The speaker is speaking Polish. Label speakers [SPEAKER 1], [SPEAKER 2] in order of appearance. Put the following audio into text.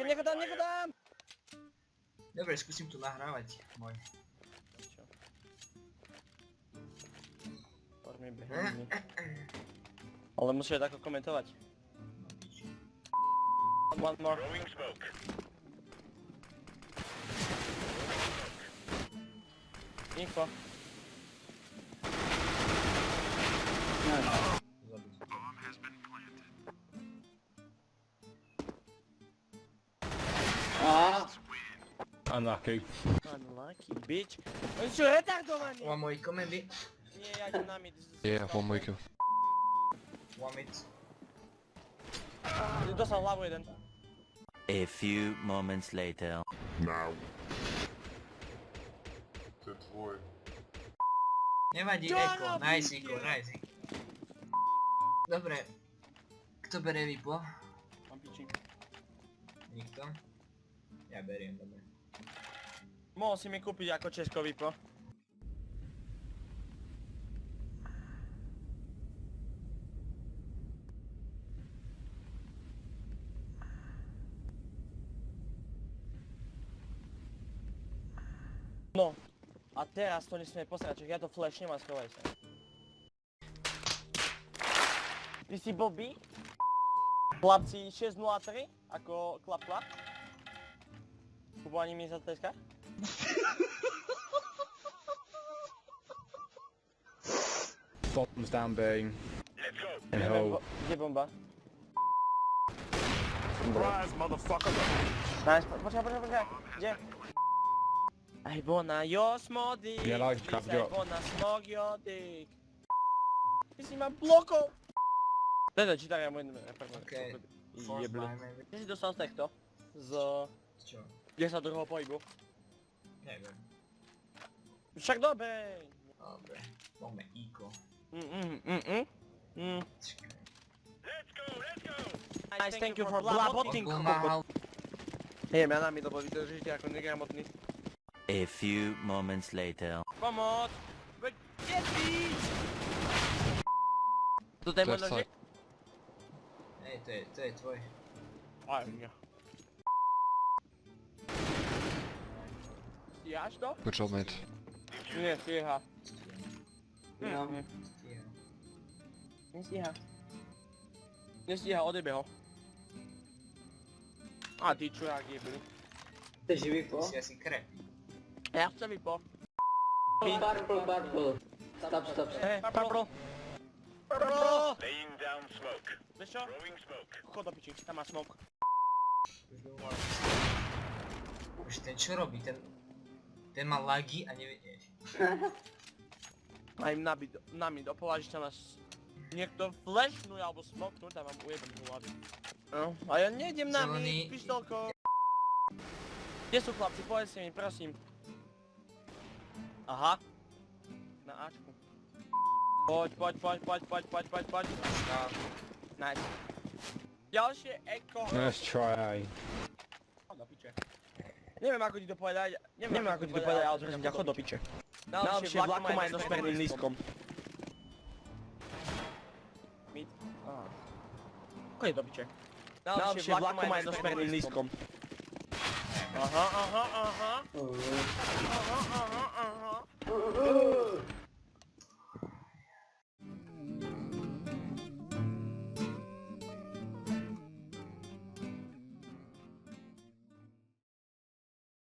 [SPEAKER 1] Niech go dam!
[SPEAKER 2] Dobre, skúsim tu nahrávať. Môj.
[SPEAKER 1] Formie behni. Ale musíš tako komentovať. One more. Info.
[SPEAKER 3] Unlucky.
[SPEAKER 1] Unlucky, bitch. Oni sú retardovaní!
[SPEAKER 2] One more komendy.
[SPEAKER 1] Nie, ja idem na mid.
[SPEAKER 4] Yeah, one more kill.
[SPEAKER 2] One mid.
[SPEAKER 1] Dostal hlavu jeden.
[SPEAKER 5] A few moments later.
[SPEAKER 4] Now. To je tvoj.
[SPEAKER 2] Nevadí,
[SPEAKER 1] Čo
[SPEAKER 2] Eko. Nice,
[SPEAKER 1] robíte?
[SPEAKER 2] Eko, nice. Dobre. Kto bere vypo?
[SPEAKER 1] Mám piči.
[SPEAKER 2] Nikto? Ja beriem, dobre.
[SPEAKER 1] Mohol si mi kúpiť ako Česko Vipo. No. A teraz to nesmie posrať, čak ja to flashnem a schovaj sa. Ty si Bobby? Chlapci 603, ako klap. Kubo ani mi za tleska?
[SPEAKER 3] Bombs down B. And hole.
[SPEAKER 1] Kde bomba?
[SPEAKER 3] Surprise, motherfucker!
[SPEAKER 1] Nice, počkaj. Kde? I wanna your small dick.
[SPEAKER 3] Yeah, like
[SPEAKER 1] Please,
[SPEAKER 3] crap
[SPEAKER 1] I
[SPEAKER 3] job.
[SPEAKER 1] wanna smoke your dick. Ty si ma blokol! Teda, čítaj ja môj...
[SPEAKER 2] Okej. Force
[SPEAKER 1] Jeblo.
[SPEAKER 2] buy maybe.
[SPEAKER 1] Ty si dostal z takto? Z...
[SPEAKER 2] Čo?
[SPEAKER 1] 10 druhého pohybu.
[SPEAKER 2] Neviem.
[SPEAKER 1] Však dobre!
[SPEAKER 2] Dobre. Máme Iko. Čakaj.
[SPEAKER 1] Nice, thank you for blaboting.
[SPEAKER 2] Pomáhal.
[SPEAKER 1] Jem, ja na mi to bol vydržíte ako negramotný.
[SPEAKER 5] A few moments later.
[SPEAKER 1] Pomoc! Kde ty? Toto je môj
[SPEAKER 4] Left
[SPEAKER 1] nožík?
[SPEAKER 4] side.
[SPEAKER 2] Hej, to je tvoj.
[SPEAKER 1] Aj, mňa. Stíhaš to?
[SPEAKER 4] Good job, mate.
[SPEAKER 1] Nie, stíha.
[SPEAKER 2] Stíham.
[SPEAKER 1] Nestíha. Nestíha, odjebe ho. A ty čurák jebli.
[SPEAKER 6] Chceš vypo?
[SPEAKER 2] Ty si asi krepý.
[SPEAKER 1] Ja chcem vypo.
[SPEAKER 6] Purple. Stop.
[SPEAKER 1] Purple. Vieš čo? Chod do piči, tam má smoke.
[SPEAKER 2] Už ten čo robí? Ten má lagy a nevieš.
[SPEAKER 1] Aj na mid, opovážiš tam nás niekto flashnúť alebo smoknúť a vám ujebem do hlavy. No, a ja nejdem na
[SPEAKER 2] Zelený.
[SPEAKER 1] mid, pištolko. Kde sú chlapci, povedzte mi, prosím. Aha. Na Ačku. Poď. Nice. Ďalšie eko.
[SPEAKER 3] Nice try.
[SPEAKER 1] Chod do piče. Neviem ako ti to povedať, ale prosím ťa, chod do piče. Najlepšie vlakom aj so smerným lístkom. Mid. Chod do piče. Najlepšie vlakom aj so smerným lístkom. Aha.